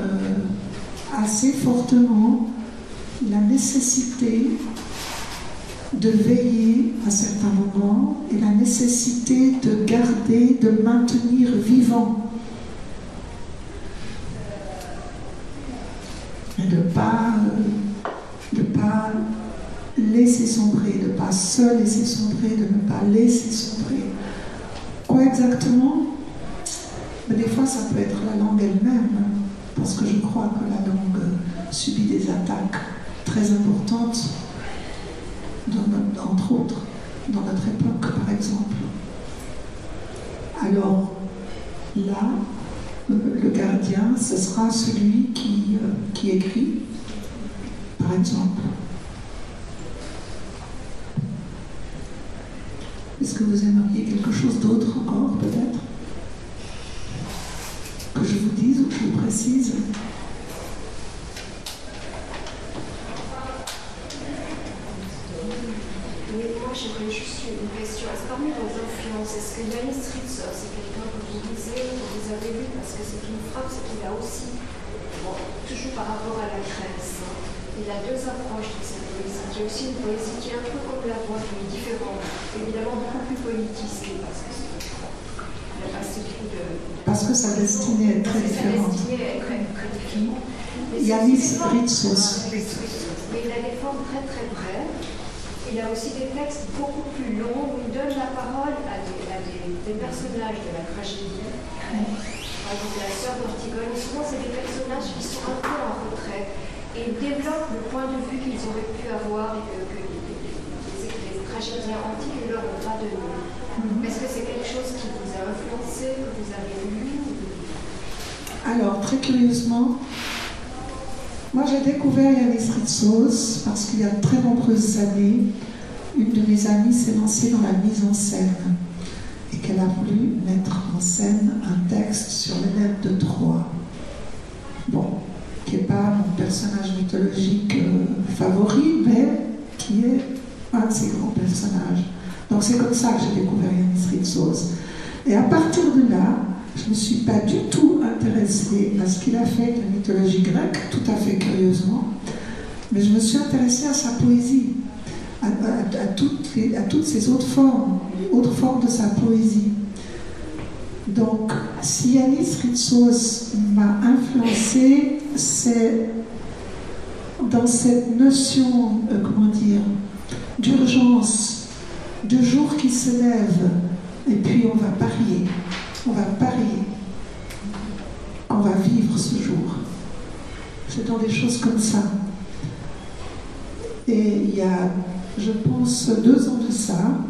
assez fortement la nécessité de veiller à certains moments et la nécessité de garder, de maintenir vivant. Et de ne pas laisser sombrer, de ne pas se laisser sombrer, de ne pas laisser sombrer. Quoi exactement? Mais des fois, ça peut être la langue elle-même, parce que je crois que la langue subit des attaques très importantes, entre autres, dans notre époque, par exemple. Alors, là, le gardien, ce sera celui qui écrit, par exemple. Est-ce que vous aimeriez quelque chose d'autre encore, peut-être? Que je vous dise ou que je vous précise? Oui, moi j'aurais juste une question. Est-ce que parmi vos influences, est-ce que Yanis Ritsos, c'est quelqu'un que vous lisez, que vous avez lu, parce que c'est une frappe, c'est qu'il a aussi, bon, toujours par rapport à la Grèce, hein, il a deux approches de cette poésie. Il y a aussi une poésie qui est un peu comme la vôtre, mais différente, évidemment beaucoup plus politisée, parce que il a pas ce coup de... Parce que sa destinée est très différente. Sa destinée est très différente. Yanis Ritsos. Mais il a des formes très très brèves. Il a aussi des textes beaucoup plus longs où il donne la parole à des personnages de la tragédie. Par exemple, la sœur d'Antigone. Souvent, c'est des personnages qui sont un peu en retrait. Et ils développent le point de vue qu'ils auraient pu avoir et que les tragédiens antiques ne leur ont pas donné. Est-ce que c'est quelque chose qui vous a influencé, que vous avez lu? Alors, très curieusement, moi j'ai découvert Yanis Ritsos parce qu'il y a de très nombreuses années, une de mes amies s'est lancée dans la mise en scène et qu'elle a voulu mettre en scène un texte sur l'Hélène de Troie. Bon, qui n'est pas mon personnage mythologique favori, mais qui est un de ses grands personnages. Donc c'est comme ça que j'ai découvert Yanis Ritsos. Et à partir de là, je ne me suis pas du tout intéressée à ce qu'il a fait de la mythologie grecque, tout à fait curieusement, mais je me suis intéressée à sa poésie. à toutes ces autres formes de sa poésie. Donc, si Yanis Ritsos m'a influencé, c'est dans cette notion, d'urgence, de jour qui se lève, et puis on va parier, on va vivre ce jour. C'est dans des choses comme ça. Et il y a, je pense, 2 ans de ça,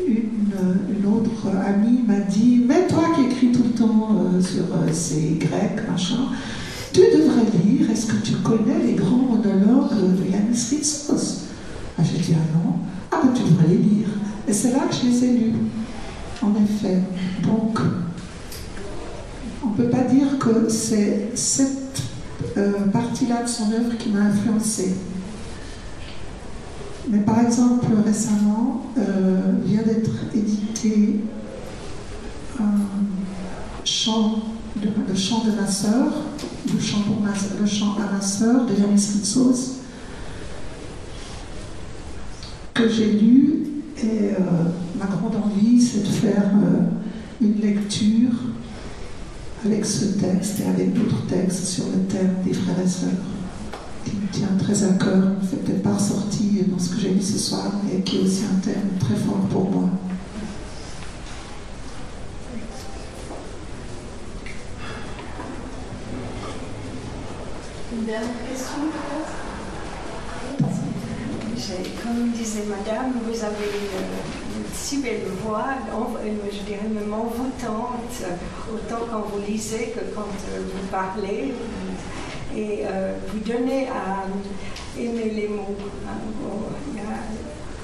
une autre amie m'a dit « Mais toi qui écris tout le temps sur ces Grecs, machin, tu devrais lire, est-ce que tu connais les grands monologues de Yanis Ritsos ?» J'ai dit « Ah non, ah ben tu devrais les lire. » Et c'est là que je les ai lus, en effet. Donc, on ne peut pas dire que c'est cette partie-là de son œuvre qui m'a influencée. Mais par exemple, récemment, vient d'être édité le chant de ma sœur, le chant à ma sœur de Yanis Ritsos, que j'ai lu, et ma grande envie, c'est de faire une lecture avec ce texte et avec d'autres textes sur le thème des frères et sœurs, qui me tient très à cœur. C'est peut-être pas ressorti dans ce que j'ai lu ce soir, mais qui est aussi un thème très fort pour moi. Une dernière question peut-être? Comme disait madame, vous avez une si belle voix, je dirais même envoûtante, autant quand vous lisez que quand vous parlez. Et vous donnez à aimer les mots.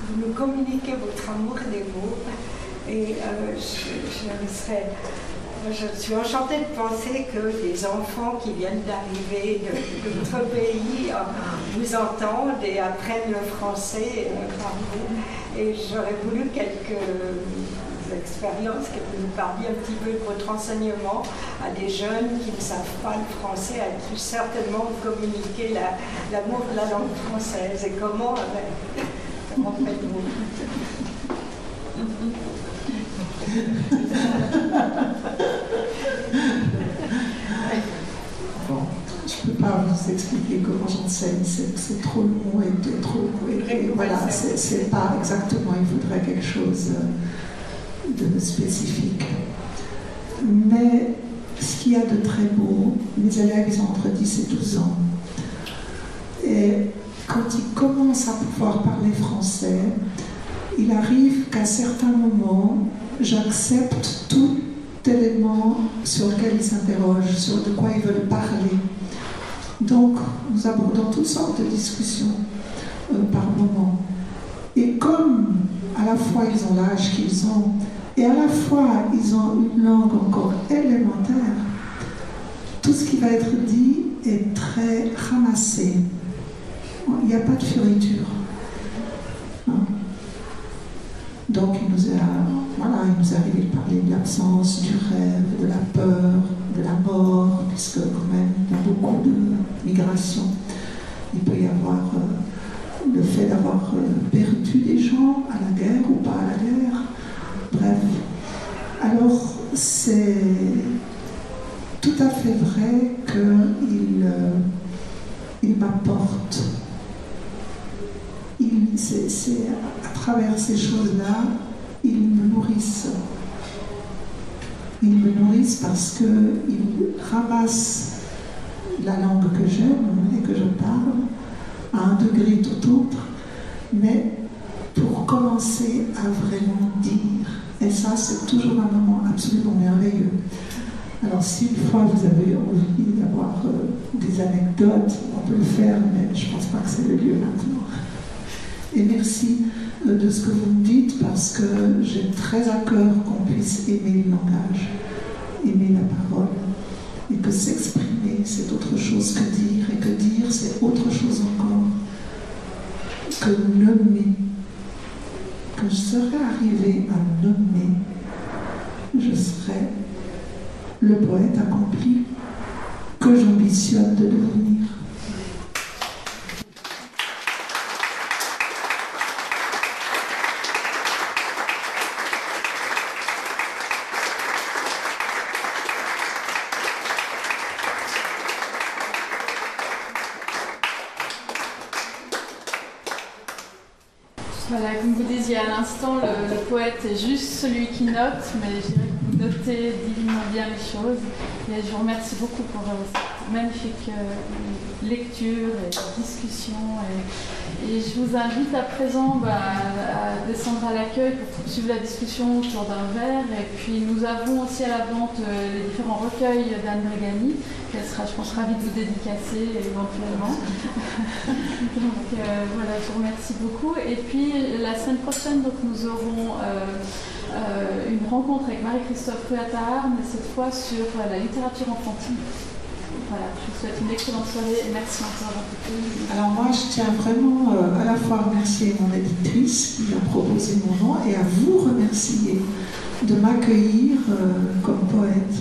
Vous nous communiquez votre amour des mots. Et je suis enchantée de penser que des enfants qui viennent d'arriver de notre pays vous entendent et apprennent le français par vous. Et j'aurais voulu quelques expériences, que vous nous parliez un petit peu de votre enseignement à des jeunes qui ne savent pas le français, à qui certainement vous communiquer l'amour de la langue française et comment faites-vous? Bon, je ne peux pas vous expliquer comment j'enseigne, c'est trop long et trop... Et voilà, c'est pas exactement, il faudrait quelque chose de spécifique. Mais ce qu'il y a de très beau, mes élèves, ils ont entre 10 et 12 ans. Et quand ils commencent à pouvoir parler français, il arrive qu'à certains moments, j'accepte tout élément sur lequel ils s'interrogent, sur de quoi ils veulent parler. Donc, nous abordons toutes sortes de discussions par moment. Et comme à la fois ils ont l'âge qu'ils ont, et à la fois ils ont une langue encore élémentaire, tout ce qui va être dit est très ramassé. Il n'y a pas de fioriture. Donc il nous est arrivé de parler de l'absence, du rêve, de la peur, de la mort, puisque quand même il y a beaucoup de migration. Il peut y avoir le fait d'avoir perdu des gens à la guerre ou pas à la guerre. Bref. Alors c'est tout à fait vrai qu'il m'apporte. C'est à travers ces choses-là, ils me nourrissent. Ils me nourrissent parce qu'ils ramassent la langue que j'aime et que je parle à un degré tout autre, mais pour commencer à vraiment dire. Et ça, c'est toujours un moment absolument merveilleux. Alors, si une fois vous avez envie d'avoir des anecdotes, on peut le faire, mais je ne pense pas que c'est le lieu maintenant. Et merci de ce que vous me dites, parce que j'ai très à cœur qu'on puisse aimer le langage, aimer la parole, et que s'exprimer, c'est autre chose que dire, et que dire, c'est autre chose encore que nommer. Quand je serai arrivée à nommer, je serai le poète accompli que j'ambitionne de devenir. Voilà, comme vous disiez à l'instant, le poète est juste celui qui note, mais je dirais que vous notez divinement bien les choses. Et je vous remercie beaucoup pour cette magnifique lecture et discussion. Et je vous invite à présent à descendre à l'accueil pour poursuivre la discussion autour d'un verre. Et puis nous avons aussi à la vente les différents recueils d'Anne Bregani, qu'elle sera, je pense, ravie de vous dédicacer éventuellement. Donc voilà, je vous remercie beaucoup. Et puis la semaine prochaine, donc, nous aurons une rencontre avec Marie-Christophe Ruatahar, mais cette fois sur la littérature enfantine. Voilà, je vous souhaite une excellente soirée et merci encore à vous. Alors moi, je tiens vraiment à la fois à remercier mon éditrice qui a proposé mon nom et à vous remercier de m'accueillir comme poète.